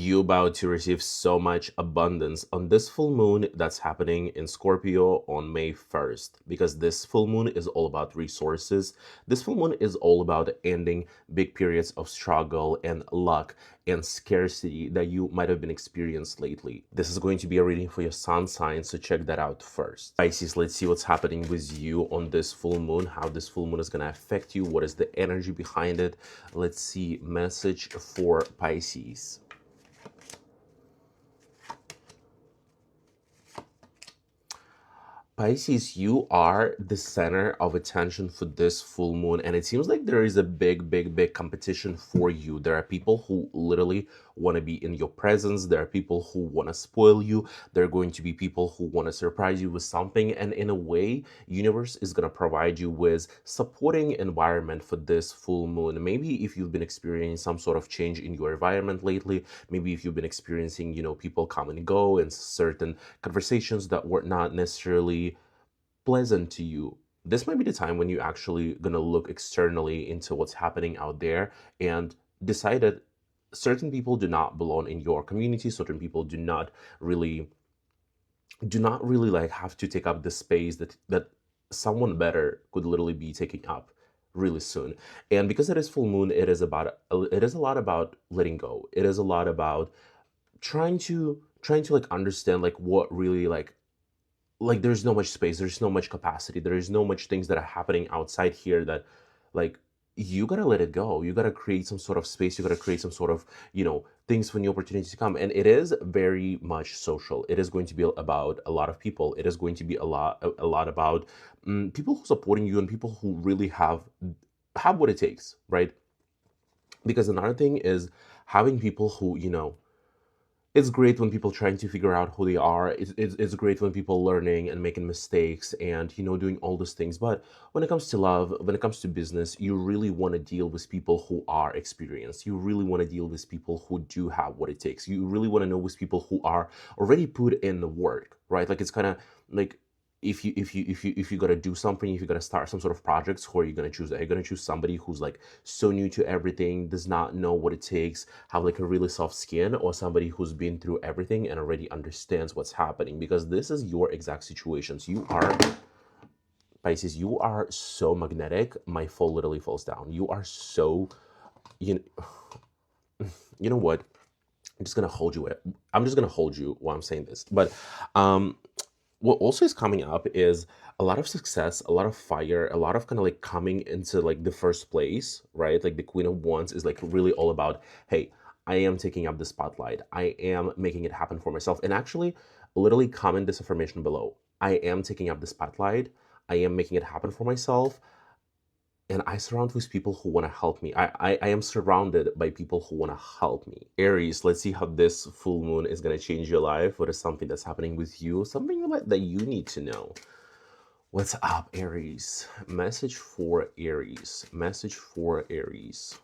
You about to receive so much abundance on this full moon that's happening in Scorpio on May 1st, because this full moon is all about resources. This full moon is all about ending big periods of struggle and luck and scarcity that you might have been experienced lately. This is going to be a reading for your sun sign, so check that out first. Pisces, let's see what's happening with you on this full moon, how this full moon is going to affect you, what is the energy behind it. Let's see, message for Pisces. Pisces, you are the center of attention for this full moon, and it seems like there is a big competition for you. There are people who literally want to be in your presence. There are people who want to spoil you. There are going to be people who want to surprise you with something, and in a way, universe is going to provide you with supporting environment for this full moon. Maybe if you've been experiencing some sort of change in your environment lately, maybe if you've been experiencing, people come and go and certain conversations that were not necessarily pleasant to you, this might be the time when you're actually going to look externally into what's happening out there and decide that certain people do not belong in your community. Certain people do not really like have to take up the space that someone better could literally be taking up really soon. And because it is full moon, it is a lot about letting go. It is a lot about trying to like understand like what really like there's no much space, there's no much capacity, there is no much things that are happening outside here that like you gotta let it go. You gotta create some sort of space, you gotta create some sort of things for new opportunities to come. And it is very much social. It is going to be about a lot of people. It is going to be a lot about people who supporting you and people who really have what it takes, right? Because another thing is having people who it's great when people trying to figure out who they are. It's great when people learning and making mistakes and doing all those things. But when it comes to love, when it comes to business, you really want to deal with people who are experienced. You really want to deal with people who do have what it takes. You really want to know with people who are already put in the work, right? Like it's kind of like if you gotta do something, if you gotta start some sort of projects, who are you gonna choose? Are you gonna choose somebody who's like so new to everything, does not know what it takes, have like a really soft skin, or somebody who's been through everything and already understands what's happening? Because this is your exact situations. You are Pisces, you are so magnetic. My phone literally falls down. You are so you you know what? I'm just gonna hold you. I'm just gonna hold you while I'm saying this. But what also is coming up is a lot of success, a lot of fire, a lot of kind of like coming into like the first place, right? Like the Queen of Wands is like really all about, hey, I am taking up the spotlight. I am making it happen for myself. And actually, literally comment this affirmation below. I am taking up the spotlight. I am making it happen for myself. And I surround with people who want to help me. I am surrounded by people who want to help me. Aries, let's see how this full moon is going to change your life. What is something that's happening with you? Something that you need to know. What's up, Aries? Message for Aries. Message for Aries.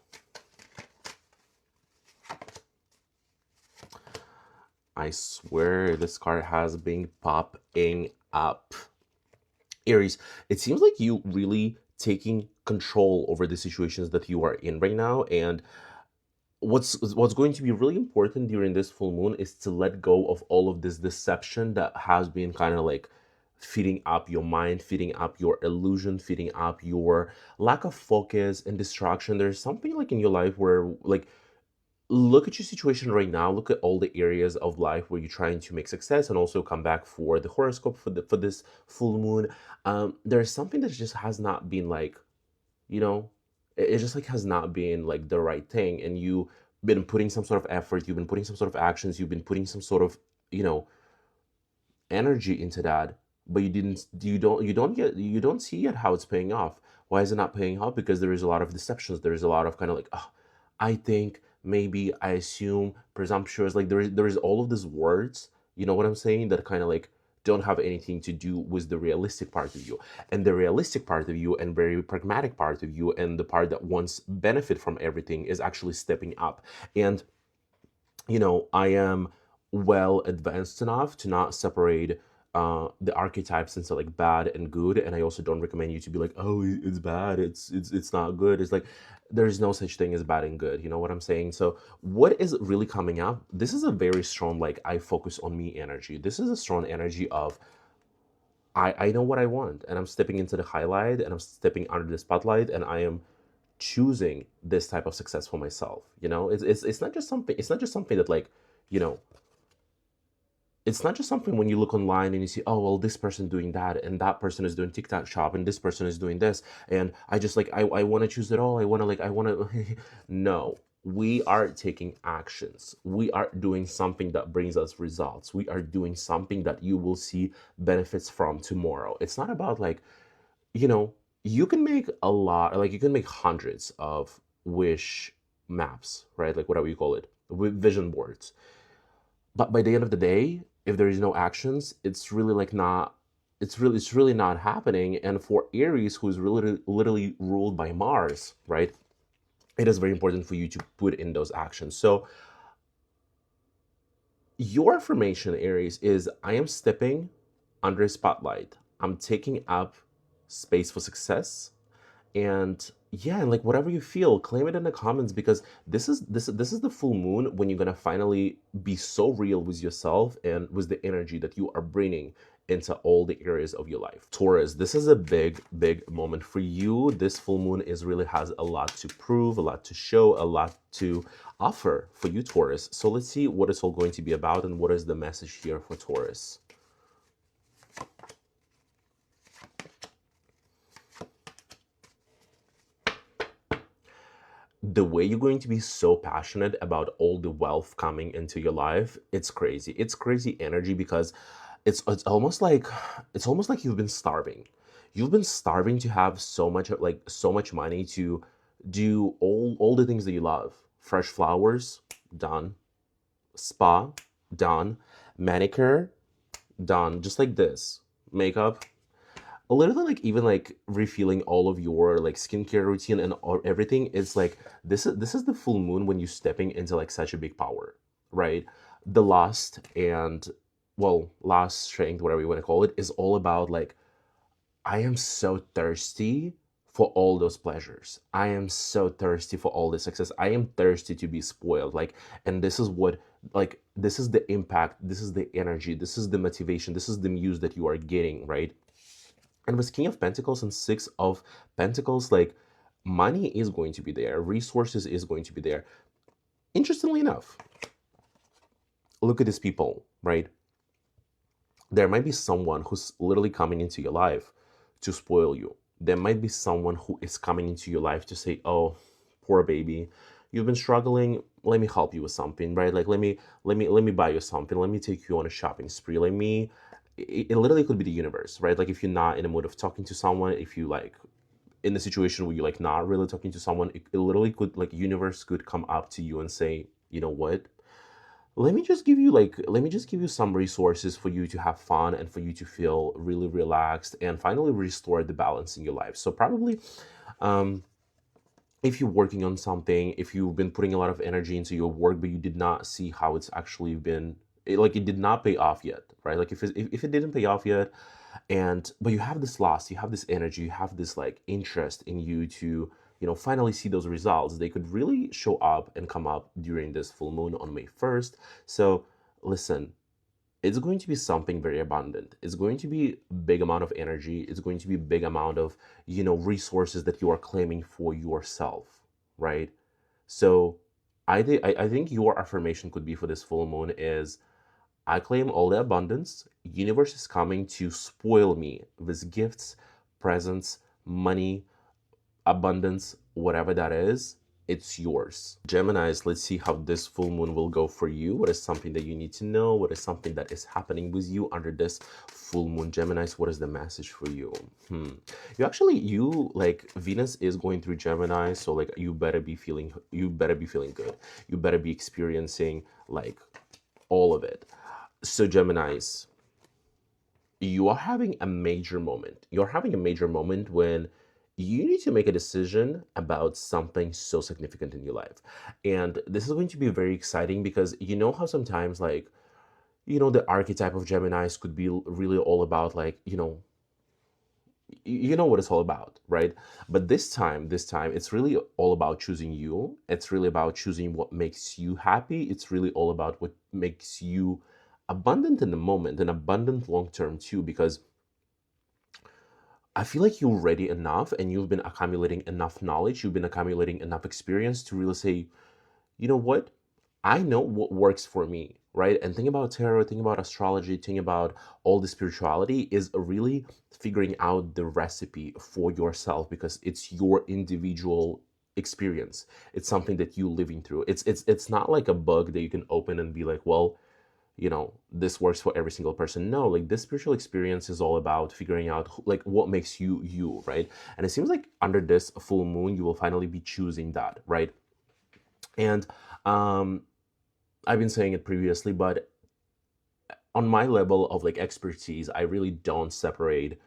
I swear this card has been popping up. Aries, it seems like you really taking control over the situations that you are in right now. And what's going to be really important during this full moon is to let go of all of this deception that has been kind of like feeding up your mind, feeding up your illusion, feeding up your lack of focus and distraction. There's something like in your life where like look at your situation right now, look at all the areas of life where you're trying to make success, and also come back for the horoscope for this full moon. There's something that just has not been like you know it just like has not been like the right thing, and you've been putting some sort of effort, you've been putting some sort of actions, you've been putting some sort of energy into that, but you don't see yet how it's paying off. Why is it not paying off? Because there is a lot of deceptions, there is a lot of kind of like, oh, I think, maybe, I assume, presumptuous, like there is all of these words, you know what I'm saying, that kind of like don't have anything to do with the realistic part of you. And the realistic part of you and very pragmatic part of you and the part that wants benefit from everything is actually stepping up. And I am well advanced enough to not separate the archetypes into like bad and good, and I also don't recommend you to be like, oh, it's bad, it's not good. It's like there's no such thing as bad and good. You know what I'm saying? So what is really coming up? This is a very strong, like, I focus on me energy. This is a strong energy of I know what I want, and I'm stepping into the highlight, and I'm stepping under the spotlight, and I am choosing this type of success for myself. You know, it's not just something. It's not just something that, like, you know, it's not just something when you look online and you see, oh, well, this person doing that, and that person is doing TikTok shop, and this person is doing this, and I just like I want to choose it all. I want to. No, we are taking actions. We are doing something that brings us results. We are doing something that you will see benefits from tomorrow. It's not about like, you know, you can make a lot, like you can make hundreds of wish maps, right? Like whatever you call it, with vision boards. But by the end of the day, if there is no actions, it's really like not, it's really not happening. And for Aries, who's really literally ruled by Mars, right? It is very important for you to put in those actions. So your affirmation, Aries, is I am stepping under a spotlight. I'm taking up space for success. And yeah, and like whatever you feel, claim it in the comments, because this is the full moon when you're gonna finally be so real with yourself and with the energy that you are bringing into all the areas of your life. Taurus, this is a big moment for you. This full moon is really has a lot to prove, a lot to show, a lot to offer for you, Taurus. So let's see what it's all going to be about and what is the message here for Taurus. The way you're going to be so passionate about all the wealth coming into your life, it's crazy. It's crazy energy, because it's almost like you've been starving. You've been starving to have so much, like so much money to do all the things that you love. Fresh flowers, done. Spa, done. Manicure, done. Just like this. Makeup, literally, like even like refilling all of your like skincare routine and everything. Is like this is the full moon when you're stepping into like such a big power, right? The lust and, well, last strength, whatever you want to call it, is all about like, I am so thirsty for all those pleasures. I am so thirsty for all the success. I am thirsty to be spoiled. Like, and this is what, like, this is the impact, this is the energy, this is the motivation, this is the muse that you are getting, right? And with King of Pentacles and Six of Pentacles, like, money is going to be there, resources is going to be there. Interestingly enough, look at these people, right? There might be someone who's literally coming into your life to spoil you. There might be someone who is coming into your life to say, oh, poor baby, you've been struggling, let me help you with something, right? Like, let me buy you something, let me take you on a shopping spree, let me, it literally could be the universe, right? Like if you're not in the mood of talking to someone, if you like in the situation where you're like not really talking to someone, it literally could, like, universe could come up to you and say, you know what, let me just give you some resources for you to have fun and for you to feel really relaxed and finally restore the balance in your life. So probably, um if you're working on something, if you've been putting a lot of energy into your work, but you did not see how it's actually been, like it did not pay off yet, right? Like if it didn't pay off yet, and but you have this loss, you have this energy, you have this like interest in you to, finally see those results, they could really show up and come up during this full moon on May 1st. So listen, it's going to be something very abundant. It's going to be a big amount of energy. It's going to be a big amount of, resources that you are claiming for yourself, right? So I think your affirmation could be for this full moon is, I claim all the abundance. Universe is coming to spoil me with gifts, presents, money, abundance, whatever that is, it's yours. Geminis, let's see how this full moon will go for you. What is something that you need to know? What is something that is happening with you under this full moon? Geminis, what is the message for you? You like, Venus is going through Gemini, so like you better be feeling good. You better be experiencing like all of it. So Geminis, you are having a major moment. You're having a major moment when you need to make a decision about something so significant in your life. And this is going to be very exciting, because you know how sometimes, like, the archetype of Geminis could be really all about, like, you know what it's all about, right? But this time it's really all about choosing you. It's really about choosing what makes you happy. It's really all about what makes you abundant in the moment, and abundant long term too, because I feel like you're ready enough, and you've been accumulating enough knowledge, you've been accumulating enough experience to really say, you know what? I know what works for me, right? And think about tarot, think about astrology, think about all the spirituality is really figuring out the recipe for yourself, because it's your individual experience. It's something that you living through. It's not like a book that you can open and be like, well, this works for every single person. No, like, this spiritual experience is all about figuring out like what makes you you, right? And it seems like under this full moon, you will finally be choosing that, right? And um I've been saying it previously, but on my level of like expertise, I really don't separate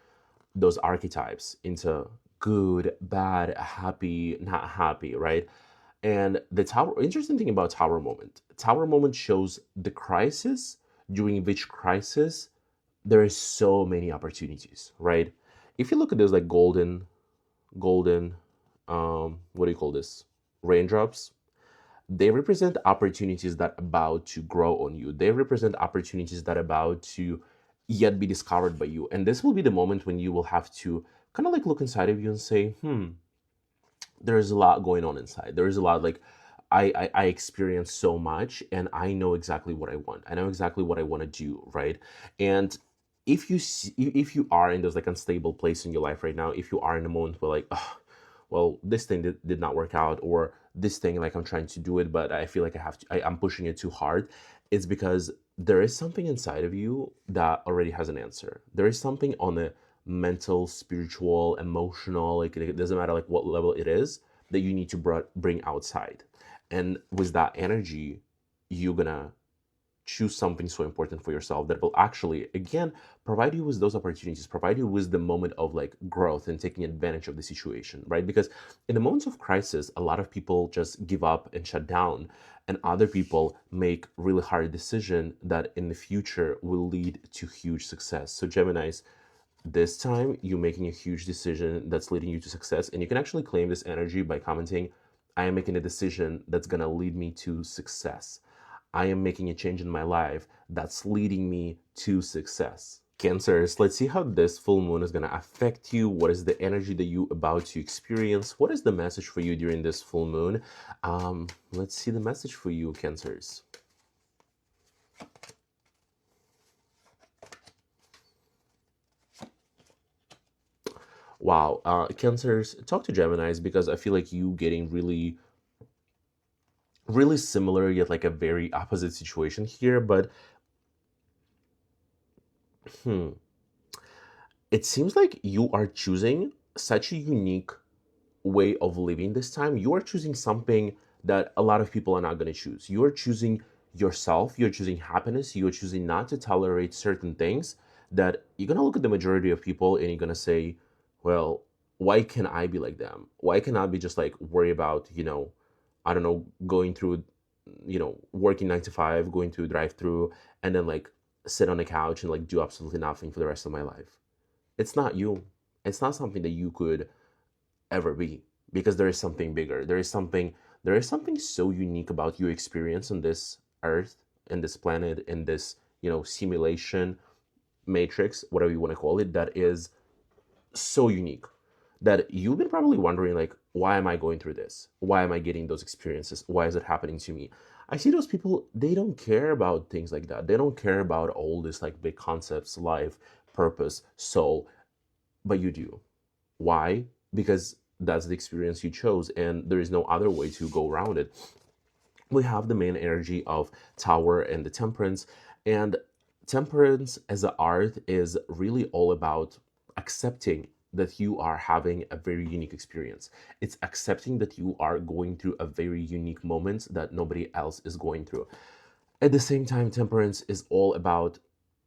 those archetypes into good, bad, happy, not happy, right? And the tower, interesting thing about Tower Moment shows the crisis, during which crisis there is so many opportunities, right? If you look at those like golden, what do you call this? Raindrops, they represent opportunities that are about to grow on you. They represent opportunities that are about to yet be discovered by you. And this will be the moment when you will have to kind of like look inside of you and say, there's a lot going on inside. There is a lot, like, I experience so much, and I know exactly what I want. I know exactly what I want to do, right? And if you are in this like unstable place in your life right now, if you are in a moment where like, oh, well, this thing did not work out, or this thing, like, I'm trying to do it, but I feel like I'm pushing it too hard, it's because there is something inside of you that already has an answer. There is something on a mental, spiritual, emotional, like, it doesn't matter like what level it is, that you need to bring outside. And with that energy, you're gonna choose something so important for yourself that will actually, again, provide you with those opportunities, provide you with the moment of like growth and taking advantage of the situation, right? Because in the moments of crisis, a lot of people just give up and shut down, and other people make really hard decision that in the future will lead to huge success. So Geminis, this time you're making a huge decision that's leading you to success, and you can actually claim this energy by commenting, I am making a decision that's going to lead me to success. I am making a change in my life that's leading me to success. Cancers, let's see how this full moon is going to affect you. What is the energy that you about to experience? What is the message for you during this full moon? Let's see the message for you, Cancers. Wow, Cancers, talk to Geminis, because I feel like you getting really, really similar yet like a very opposite situation here. But hmm, it seems like you are choosing such a unique way of living this time. You are choosing something that a lot of people are not going to choose. You are choosing yourself. You're choosing happiness. You're choosing not to tolerate certain things that you're going to look at the majority of people and you're going to say, well, why can I be like them? Why can I be just like worry about, I don't know, going through, working 9 to 5, going to drive through, and then like sit on the couch and like do absolutely nothing for the rest of my life. It's not you. It's not something that you could ever be, because there is something bigger. There is something so unique about your experience on this earth, in this planet, in this, simulation, matrix, whatever you want to call it, that is so unique, that you've been probably wondering like, why am I going through this? Why am I getting those experiences? Why is it happening to me? I see those people, they don't care about things like that. They don't care about all this like big concepts, life, purpose, soul, but you do. Why? Because that's the experience you chose, and there is no other way to go around it. We have the main energy of Tower and the Temperance, and Temperance as an art is really all about accepting that you are having a very unique experience. It's accepting that you are going through a very unique moment that nobody else is going through. At the same time, Temperance is all about,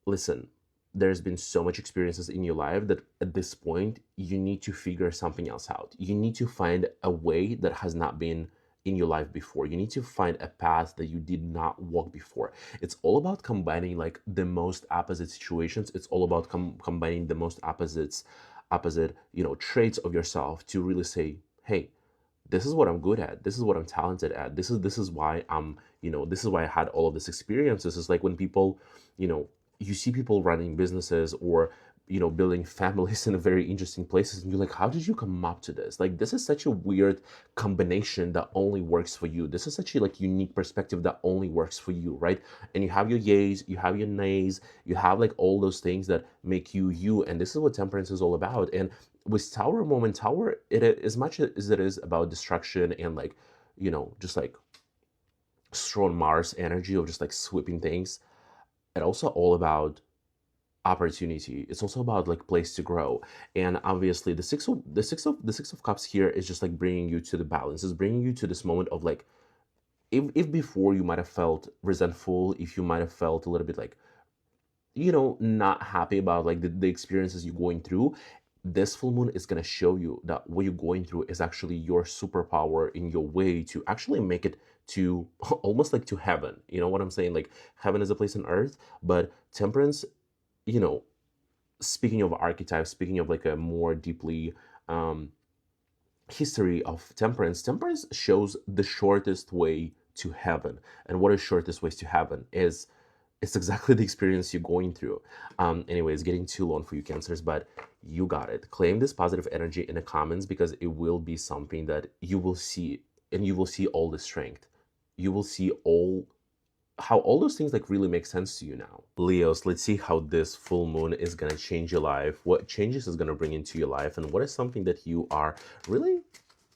listen, there's been so much experiences in your life that at this point you need to figure something else out. You need to find a way that has not been in your life before. You need to find a path that you did not walk before. It's all about combining like the most opposite situations. It's all about combining the most opposite, traits of yourself to really say, hey, this is what I'm good at. This is what I'm talented at. This is why this is why I had all of this experience. This is like when people, you see people running businesses or building families in a very interesting places, and you're like, how did you come up to this? Like, this is such a weird combination that only works for you. This is such a like unique perspective that only works for you, right? And you have your yays, you have your nays, you have like all those things that make you you, and this is what temperance is all about. And with Tower moment, Tower, as much as it is about destruction and like, just like strong Mars energy of just like sweeping things, it also all about opportunity. It's also about like place to grow. And obviously the six of cups here is just like bringing you to the balance. Is bringing you to this moment of like, if before you might have felt resentful, if you might have felt a little bit like, not happy about like the experiences you're going through, this full moon is going to show you that what you're going through is actually your superpower in your way to actually make it to almost like to heaven. You know what I'm saying? Like, heaven is a place on earth, but temperance, you know speaking of archetypes, speaking of like a more deeply um history of temperance shows the shortest way to heaven. And what is shortest ways to heaven is, it's exactly the experience you're going through. Anyways, getting too long for you, cancers, but you got it. Claim this positive energy in the comments, because it will be something that you will see, and you will see all the strength. You will see all how all those things like really make sense to you now. Leos, let's see how this full moon is going to change your life, what changes is going to bring into your life, and what is something that you are really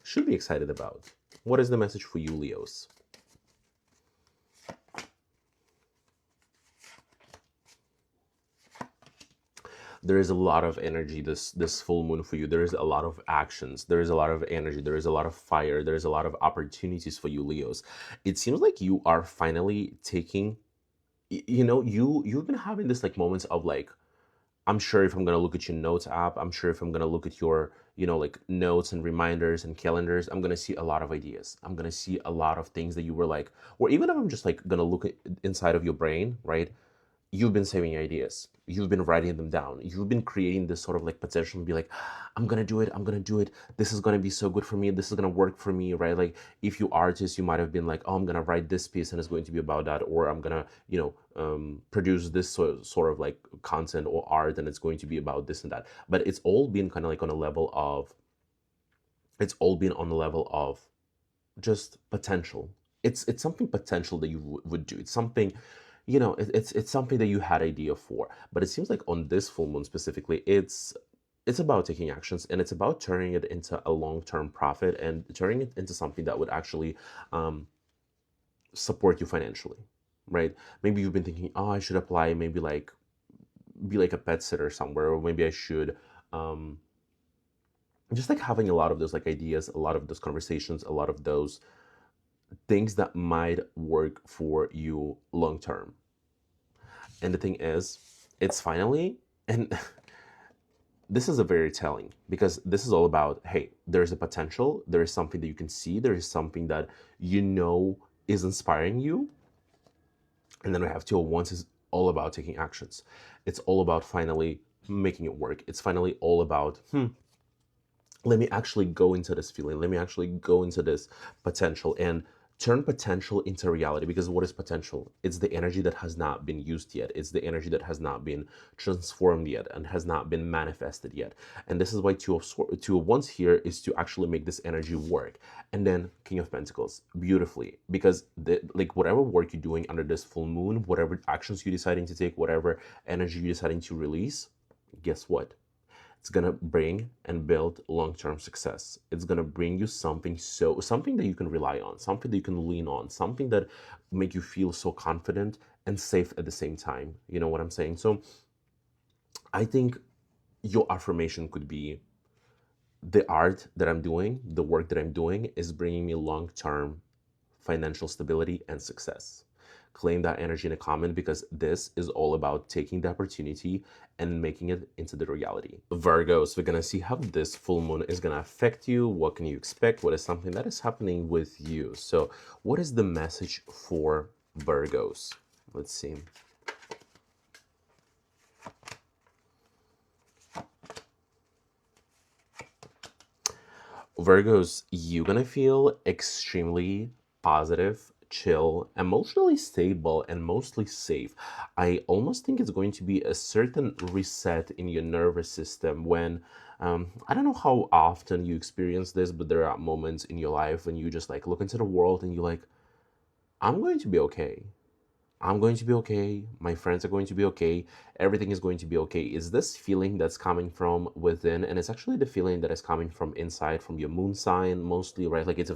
should be excited about. What is the message for you, Leos? There is a lot of energy this full moon for you. There is a lot of actions, there is a lot of energy, there is a lot of fire, there is a lot of opportunities for you, Leos. It seems like you are finally taking, you've been having this like moments of like, I'm sure if I'm going to look at your notes app, I'm sure if I'm going to look at your, like notes and reminders and calendars, I'm going to see a lot of ideas. I'm going to see a lot of things that you were like, or even if I'm just like going to look inside of your brain, right? You've been saving ideas. You've been writing them down. You've been creating this sort of like potential and be like, I'm gonna do it. I'm gonna do it. This is gonna be so good for me. This is gonna work for me, right? Like, if you artist, you might have been like, oh, I'm gonna write this piece and it's going to be about that, or I'm gonna, produce this sort of like content or art and it's going to be about this and that. But it's all been kind of like on a level of, it's all been on the level of just potential. It's something potential that you would do. It's something, it's something that you had idea for. But it seems like on this full moon specifically, it's about taking actions, and it's about turning it into a long-term profit and turning it into something that would actually support you financially, right? Maybe you've been thinking, oh, I should apply, maybe like be like a pet sitter somewhere, or maybe I should just like having a lot of those like ideas, a lot of those conversations, a lot of those things that might work for you long term. And the thing is, it's finally, and this is a very telling, because this is all about, hey, there's a potential, there is something that you can see, there is something that is inspiring you. And then we have 201s is all about taking actions. It's all about finally making it work. It's finally all about, let me actually go into this feeling. Let me actually go into this potential and turn potential into reality. Because what is potential? It's the energy that has not been used yet. It's the energy that has not been transformed yet and has not been manifested yet. And this is why two of wands here is to actually make this energy work. And then King of Pentacles, beautifully, because like whatever work you're doing under this full moon, whatever actions you're deciding to take, whatever energy you're deciding to release, guess what? It's gonna bring and build long-term success. It's gonna bring you something that you can rely on, something that you can lean on, something that make you feel so confident and safe at the same time. You know what I'm saying? So I think your affirmation could be, the art that I'm doing, the work that I'm doing is bringing me long-term financial stability and success. claim that energy in a comment, because this is all about taking the opportunity and making it into the reality. Virgos, we're gonna see how this full moon is gonna affect you. What can you expect? What is something that is happening with you? So what is the message for Virgos? Let's see. Virgos, you're gonna feel extremely positive, chill, emotionally stable, and mostly safe. I almost think it's going to be a certain reset in your nervous system when, I don't know how often you experience this, but there are moments in your life when you just like look into the world and you're like, I'm going to be okay. I'm going to be okay. My friends are going to be okay. Everything is going to be okay. Is this feeling that's coming from within? And it's actually the feeling that is coming from inside, from your moon sign mostly, right? Like if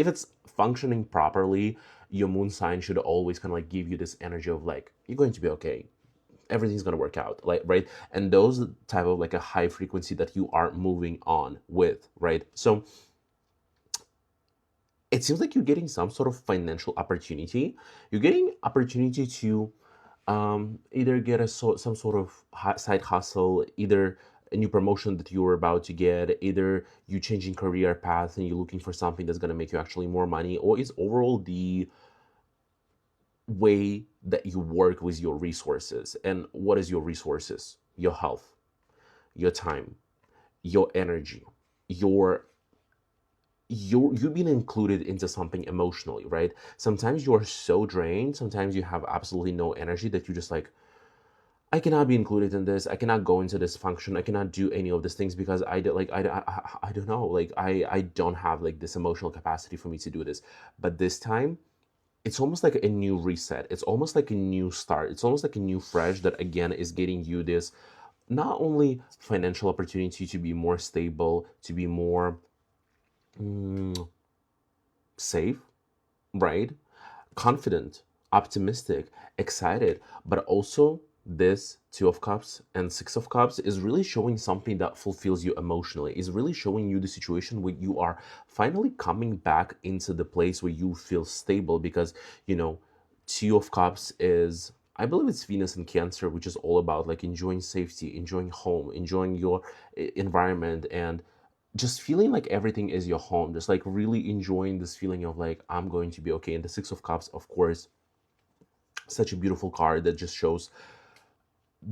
it's functioning properly, your moon sign should always kind of like give you this energy of like, you're going to be okay. Everything's going to work out, like, right? And those type of like a high frequency that you are moving on with, right? So it seems like you're getting some sort of financial opportunity. You're getting opportunity to either get some sort of side hustle, either a new promotion that you're about to get, either you changing career path and you're looking for something that's going to make you actually more money, or is overall the way that you work with your resources. And what is your resources? Your health, your time, your energy, your you've been included into something emotionally, right? Sometimes you're so drained, sometimes you have absolutely no energy that you just like, I cannot be included in this. I cannot go into this function. I cannot do any of these things because I do, like I don't know. Like I don't have like this emotional capacity for me to do this. But this time, it's almost like a new reset. It's almost like a new start. It's almost like a new fresh that again is getting you this not only financial opportunity to be more stable, to be more safe, right? Confident, optimistic, excited, but also this Two of Cups and Six of Cups is really showing something that fulfills you emotionally, is really showing you the situation where you are finally coming back into the place where you feel stable because, you know, Two of Cups is, I believe it's Venus in Cancer, which is all about like enjoying safety, enjoying home, enjoying your environment, and just feeling like everything is your home, just like really enjoying this feeling of like, I'm going to be okay. And the Six of Cups, of course, such a beautiful card that just shows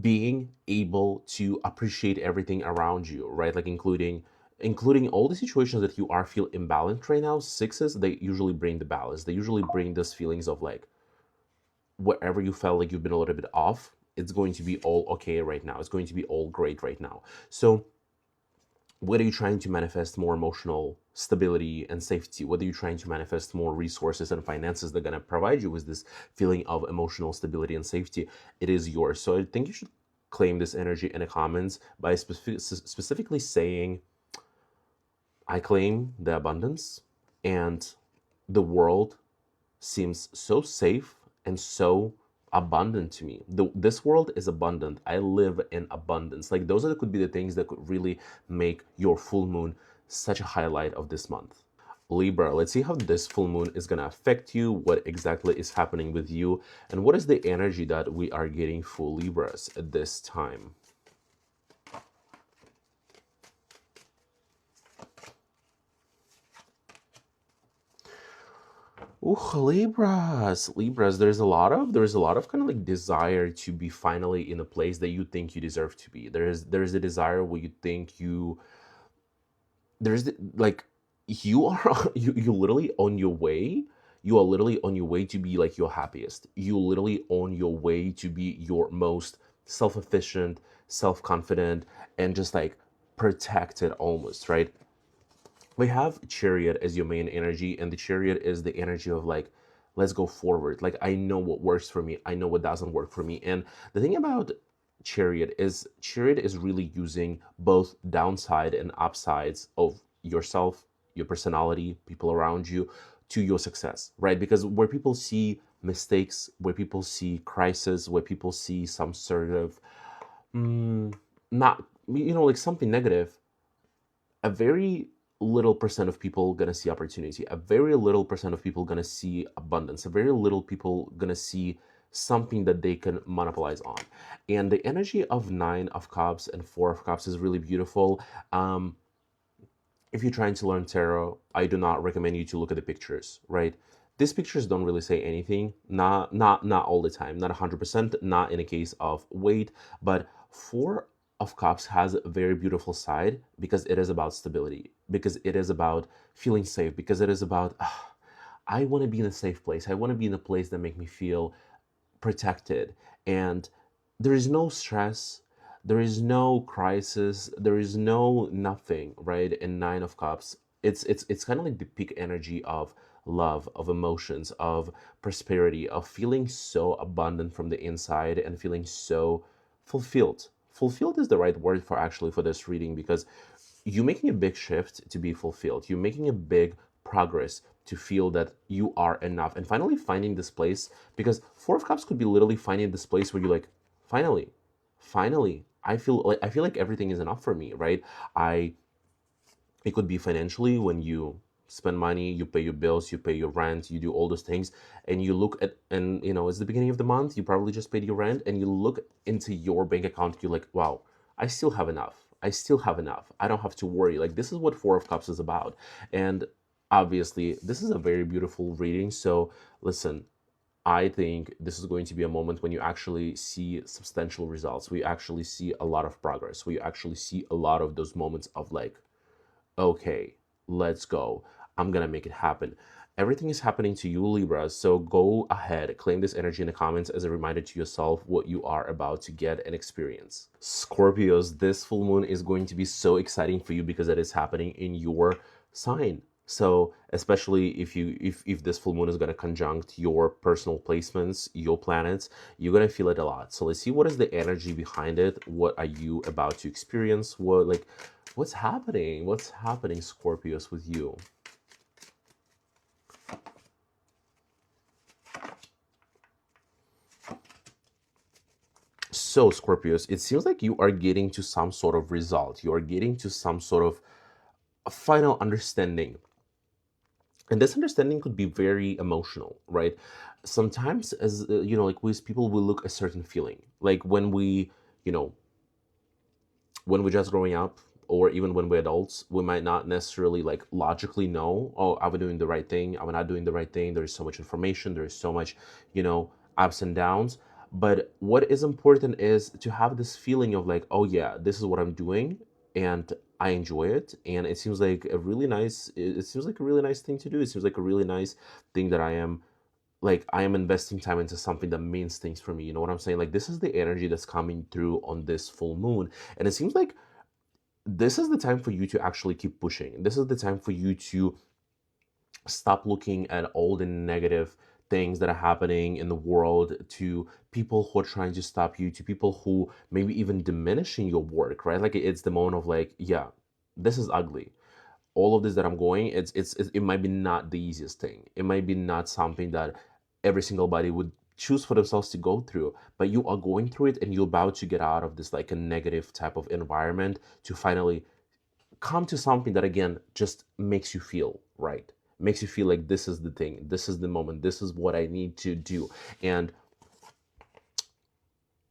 being able to appreciate everything around you, right? Like including all the situations that you are feel imbalanced right now. Sixes, they usually bring the balance. They usually bring those feelings of like, wherever you felt like you've been a little bit off, it's going to be all okay right now. It's going to be all great right now. So whether you're trying to manifest more emotional stability and safety, whether you're trying to manifest more resources and finances that are going to provide you with this feeling of emotional stability and safety, it is yours. So I think you should claim this energy in the comments by specifically saying, I claim the abundance, and the world seems so safe and so abundant to me. This world is abundant. I live in abundance. Like those could be the things that could really make your full moon such a highlight of this month. Libra, let's see how this full moon is going to affect you, what exactly is happening with you, and what is the energy that we are getting for Libras at this time. Ooh, Libras. There's a lot of kind of like desire to be finally in a place that you think you deserve to be. There's a desire where you think like you are you literally on your way. You are literally on your way to be like your happiest. You literally on your way to be your most self-efficient, self-confident, and just like protected almost, right? We have Chariot as your main energy, and the Chariot is the energy of like, let's go forward. Like, I know what works for me, I know what doesn't work for me. And the thing about Chariot is really using both downside and upsides of yourself, your personality, people around you, to your success, right? Because where people see mistakes, where people see crisis, where people see some sort of not, like something negative, a very little percent of people gonna see opportunity, a very little percent of people gonna see abundance, a very little people gonna see something that they can monopolize on. And the energy of Nine of Cups and Four of Cups is really beautiful. If you're trying to learn tarot, I do not recommend you to look at the pictures, right? These pictures don't really say anything, not all the time, not 100%, not in a case of weight, but Four of Cups has a very beautiful side because it is about stability, because it is about feeling safe, because it is about, I want to be in a safe place. I want to be in a place that make me feel protected, and there is no stress, there is no crisis, there is no nothing, right? In Nine of Cups, it's kind of like the peak energy of love, of emotions, of prosperity, of feeling so abundant from the inside and feeling so fulfilled. Fulfilled is the right word for actually for this reading, because you're making a big shift to be fulfilled. You're making a big progress to feel that you are enough and finally finding this place, because Four of Cups could be literally finding this place where you're like, finally, finally, I feel like everything is enough for me, right? I It could be financially when you spend money, you pay your bills, you pay your rent, you do all those things, and you look at, and it's the beginning of the month, you probably just paid your rent, and you look into your bank account, you're like, wow, I still have enough. I still have enough. I don't have to worry. Like, this is what Four of Cups is about. And obviously, this is a very beautiful reading. So, listen, I think this is going to be a moment when you actually see substantial results. We actually see a lot of progress. We actually see a lot of those moments of like, okay, let's go. I'm gonna make it happen. Everything is happening to you, Libra. So go ahead, claim this energy in the comments as a reminder to yourself what you are about to get and experience. Scorpios, this full moon is going to be so exciting for you because it is happening in your sign. So especially if this full moon is going to conjunct your personal placements, your planets, you're going to feel it a lot. So let's see what is the energy behind it. What are you about to experience? What's happening? What's happening, Scorpios, with you? So, Scorpios, it seems like you are getting to some sort of result. You are getting to some sort of a final understanding. And this understanding could be very emotional, right? Sometimes, as like with people, we look a certain feeling. Like you know, when we're just growing up, or even when we're adults, we might not necessarily like logically know, oh, are we doing the right thing? Are we not doing the right thing? There is so much information, there is so much, ups and downs. But what is important is to have this feeling of like, oh yeah, this is what I'm doing, and I enjoy it, and it seems like a really nice. It seems like a really nice thing to do. It seems like a really nice thing that I am investing time into something that means things for me. You know what I'm saying? Like, this is the energy that's coming through on this full moon. And it seems like this is the time for you to actually keep pushing. This is the time for you to stop looking at all the negative things that are happening in the world, to people who are trying to stop you, to people who maybe even diminishing your work, right? Like, it's the moment of like, yeah, this is ugly. All of this that I'm going, it might be not the easiest thing. It might be not something that every single body would choose for themselves to go through, but you are going through it, and you're about to get out of this like a negative type of environment to finally come to something that again just makes you feel right, makes you feel like this is the thing, this is the moment, this is what I need to do. And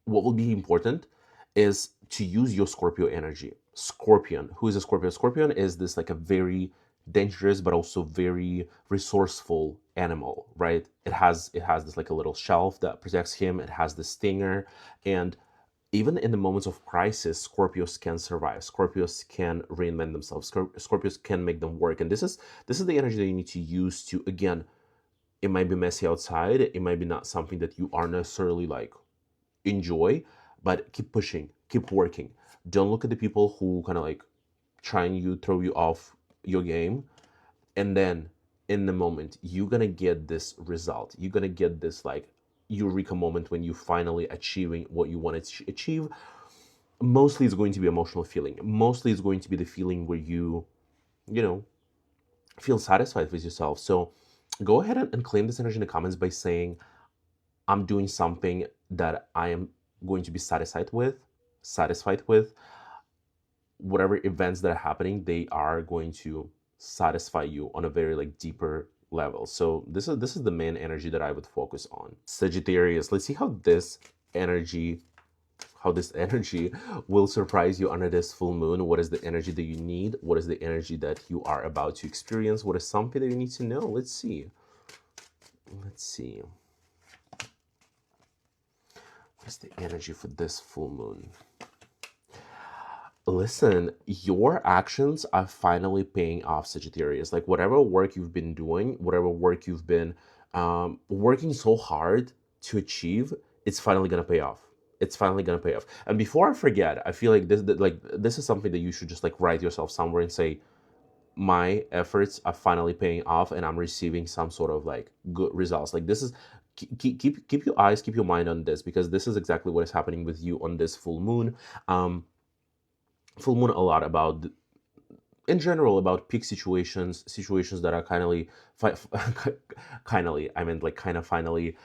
what will be important is to use your Scorpio energy. Scorpion, who is a Scorpion? Scorpion is this like a very dangerous but also very resourceful animal, right? It has this like a little shelf that protects him. It has the stinger, and even in the moments of crisis, Scorpios can survive. Scorpios can reinvent themselves. Scorpios can make them work, and this is the energy that you need to use to, again, it might be messy outside. It might be not something that you are necessarily like enjoy, but keep pushing, keep working. Don't look at the people who kind of like trying to throw you off your game, and then in the moment you're gonna get this result. You're gonna get this like eureka moment when you finally achieving what you wanted to achieve. Mostly it's going to be emotional feeling. Mostly it's going to be the feeling where you know feel satisfied with yourself. So go ahead and claim this energy in the comments by saying, I'm doing something that I am going to be satisfied with. Whatever events that are happening, they are going to satisfy you on a very like deeper level. So this is the main energy that I would focus on. Sagittarius, let's see how this energy will surprise you under this full moon. What is the energy that you need? What is the energy that you are about to experience? What is something that you need to know? Let's see. Let's see. What's the energy for this full moon? Listen, your actions are finally paying off, Sagittarius. Like whatever work you've been doing, whatever work you've been working so hard to achieve, it's finally gonna pay off. It's finally gonna pay off. And before I forget, I feel like this is something that you should just like write yourself somewhere and say, my efforts are finally paying off, and I'm receiving some sort of like good results. Like this is keep your eyes, keep your mind on this, because this is exactly what is happening with you on this full moon. Full moon a lot about, in general, about peak situations that are I meant like kind of finally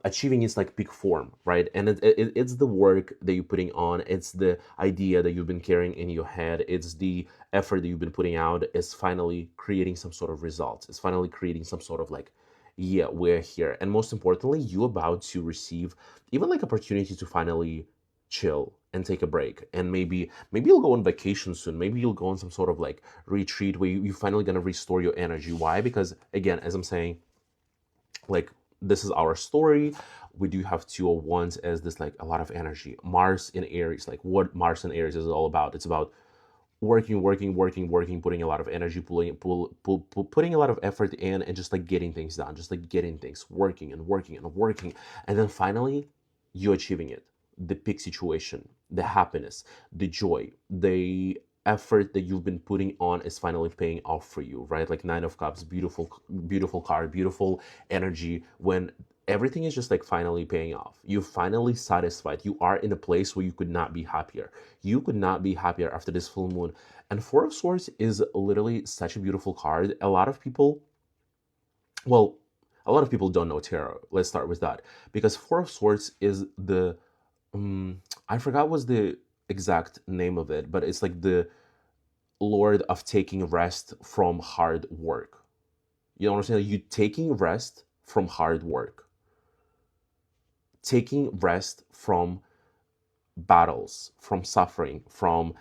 achieving its like peak form, right? And it's the work that you're putting on, it's the idea that you've been carrying in your head, it's the effort that you've been putting out, is finally creating some sort of results. It's finally creating some sort of like, yeah, we're here. And most importantly, you're about to receive even like opportunity to finally chill and take a break. And maybe you'll go on vacation soon. Maybe you'll go on some sort of like retreat where you're finally going to restore your energy. Why? Because again, as I'm saying, like this is our story. We do have 201s as this like a lot of energy. Mars in Aries, like what Mars in Aries is all about. It's about working, putting a lot of energy, putting a lot of effort in, and just like getting things done, just like getting things working and working and working. And then finally, you achieving it. The peak situation, the happiness, the joy, the effort that you've been putting on is finally paying off for you, right? Like Nine of Cups, beautiful card, beautiful energy. When everything is just like finally paying off, you're finally satisfied. You are in a place where you could not be happier. You could not be happier after this full moon. And Four of Swords is literally such a beautiful card. A lot of people, well, a lot of people don't know tarot. Let's start with that, because Four of Swords is the I forgot what's the exact name of it, but it's like the Lord of taking rest from hard work. You know what I'm saying? You taking rest from hard work, taking rest from battles, from suffering, from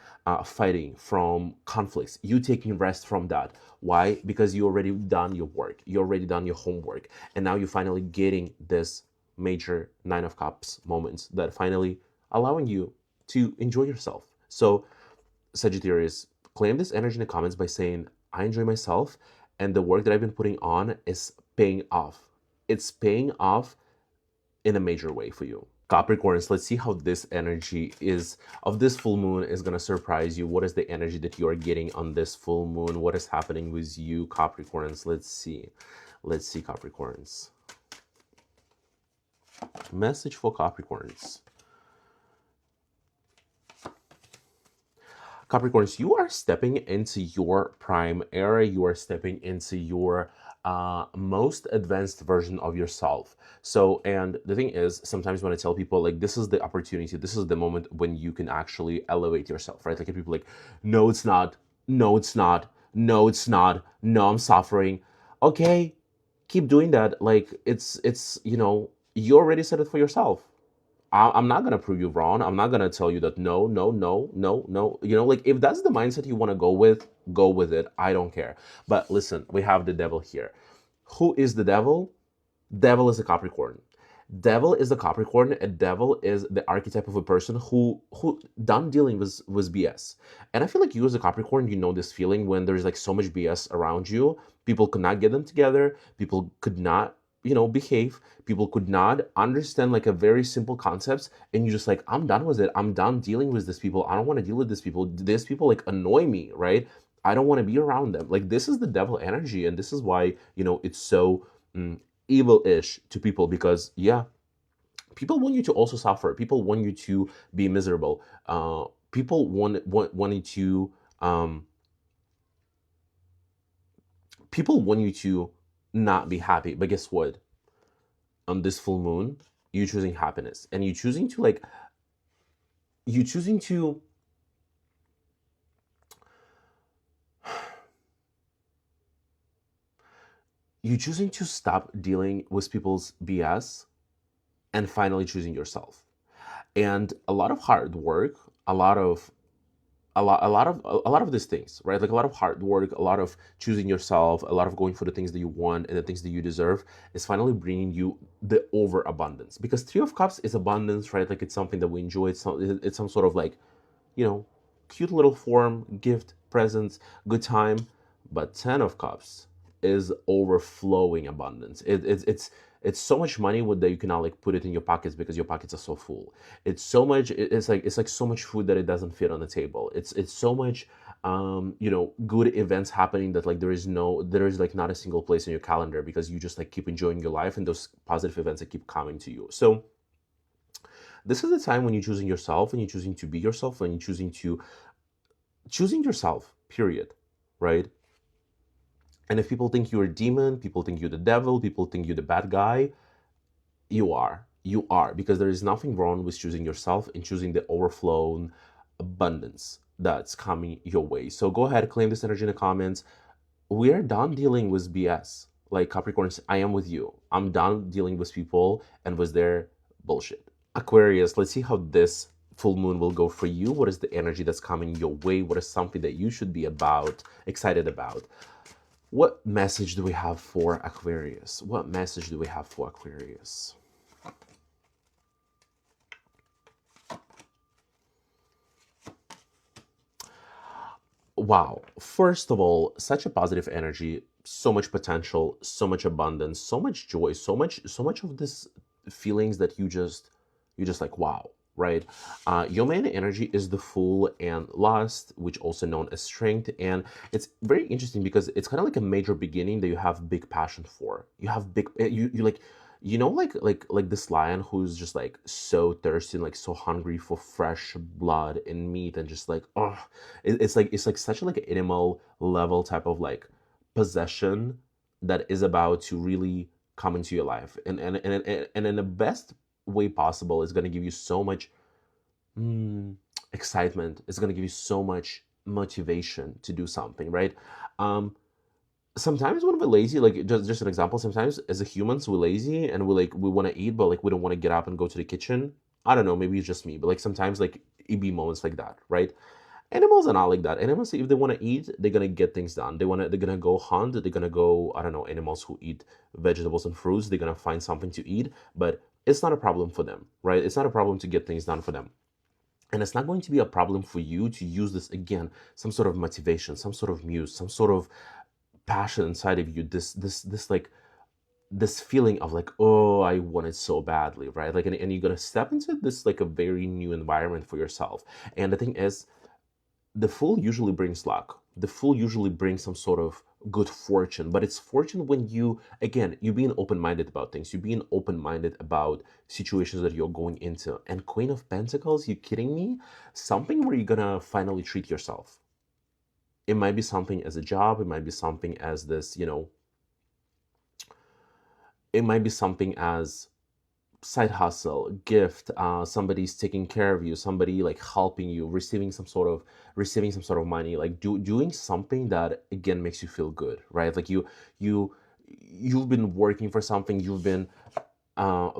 fighting, from conflicts. You taking rest from that. Why? Because you already done your work. You already done your homework, and now you're finally getting this major Nine of Cups moments that finally allowing you to enjoy yourself. So Sagittarius, claim this energy in the comments by saying, I enjoy myself, and the work that I've been putting on is paying off. It's paying off in a major way for you. Capricorns, let's see how this energy is of this full moon is going to surprise you. What is the energy that you are getting on this full moon? What is happening with you, Capricorns? Let's see. Let's see, Capricorns. Message for Capricorns. Capricorns, you are stepping into your prime era. You are stepping into your most advanced version of yourself. So, and the thing is, sometimes when I tell people, like, this is the opportunity, this is the moment when you can actually elevate yourself, right? Like, if people like, no, it's not, no, it's not, no, it's not, no, I'm suffering. Okay, keep doing that. Like, it's, you already said it for yourself. I'm not gonna prove you wrong. I'm not gonna tell you that no, no, no, no, no. Like if that's the mindset you want to go with it. I don't care. But listen, we have the devil here. Who is the devil? Devil is a Capricorn. Devil is a Capricorn. A devil is the archetype of a person who done dealing with BS. And I feel like you as a Capricorn, you know this feeling when there's like so much BS around you. People could not get them together. People could not behave. People could not understand like a very simple concepts, and you just like, I'm done with it. I'm done dealing with these people. I don't want to deal with these people. These people like annoy me, right? I don't want to be around them. Like this is the devil energy, and this is why it's so evil-ish to people, because yeah, people want you to also suffer. People want you to be miserable. People want you to people want you to not be happy. But guess what? On this full moon, you're choosing happiness, and you're choosing to you choosing to stop dealing with people's BS and finally choosing yourself. And a lot of hard work, a lot of a lot of these things, right? Like a lot of hard work, a lot of choosing yourself, a lot of going for the things that you want and the things that you deserve is finally bringing you the overabundance. Because Three of Cups is abundance, right? Like it's something that we enjoy. It's some sort of like, you know, cute little form, gift, presents, good time. But Ten of Cups is overflowing abundance. It's so much money that you cannot like put it in your pockets because your pockets are so full. It's so much. It's like so much food that it doesn't fit on the table. It's so much. You know, good events happening that like there is like not a single place in your calendar because you just like keep enjoying your life and those positive events that keep coming to you. So this is the time when you're choosing yourself, when you're choosing to be yourself, when you're choosing yourself, period, right? And if people think you're a demon, people think you're the devil, people think you're the bad guy, you are. You are, because there is nothing wrong with choosing yourself and choosing the overflown abundance that's coming your way. So go ahead, claim this energy in the comments. We're done dealing with BS. Like Capricorns, I am with you. I'm done dealing with people and with their bullshit. Aquarius, let's see how this full moon will go for you. What is the energy that's coming your way? What is something that you should be excited about? What message do we have for Aquarius? What message do we have for Aquarius? Wow. First of all, such a positive energy, so much potential, so much abundance, so much joy, so much of this feelings that you just like, wow, right? Your main energy is the Fool and Lust, which also known as Strength. And it's very interesting because it's kind of like a major beginning that you have big passion for. You have big, you like, you know, like this lion who's just like so thirsty and like so hungry for fresh blood and meat and just like, oh, it's like such like an animal level type of like possession that is about to really come into your life, and in the best way possible is going to give you so much mm, excitement. It's going to give you so much motivation to do something, right? um Sometimes when we're lazy, like just an example, sometimes as a humans we're lazy and we want to eat, but like we don't want to get up and go to the kitchen. I don't know, maybe it's just me, but like sometimes like it be moments like that, right? Animals are not like that. Animals, if they want to eat, they're gonna get things done. They're gonna go hunt. They're gonna go. I don't know. Animals who eat vegetables and fruits, they're gonna find something to eat. But it's not a problem for them, right? It's not a problem to get things done for them. And it's not going to be a problem for you to use this again, some sort of motivation, some sort of muse, some sort of passion inside of you. This like this feeling of like, oh, I want it so badly, right? Like, and you're gonna step into this like a very new environment for yourself. And the thing is, the Fool usually brings luck. The Fool usually brings some sort of good fortune, but it's fortune when you, again, you're being open-minded about things. You're being open-minded about situations that you're going into. And Queen of Pentacles, you kidding me? Something where you're gonna finally treat yourself. It might be something as a job. It might be something as this, you know, it might be something as side hustle, gift, somebody's taking care of you, somebody like helping you, receiving some sort of money, like doing something that again makes you feel good, right? Like you you've been working for something, you've been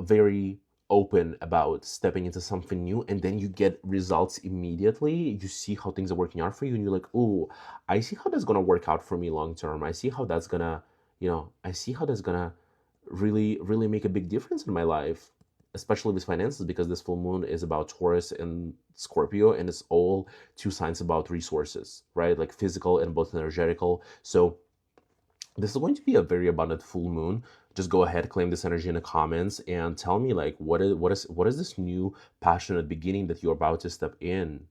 very open about stepping into something new, and then you get results immediately. You see how things are working out for you, and you're like, oh, I see how that's gonna work out for me long term. I see how that's gonna, you know, I see how that's gonna really make a big difference in my life, especially with finances, because this full moon is about Taurus and Scorpio, and it's all two signs about resources, right? Like physical and both energetical. So this is going to be a very abundant full moon. Just go ahead, claim this energy in the comments, and tell me like what is this new passionate beginning that you're about to step in.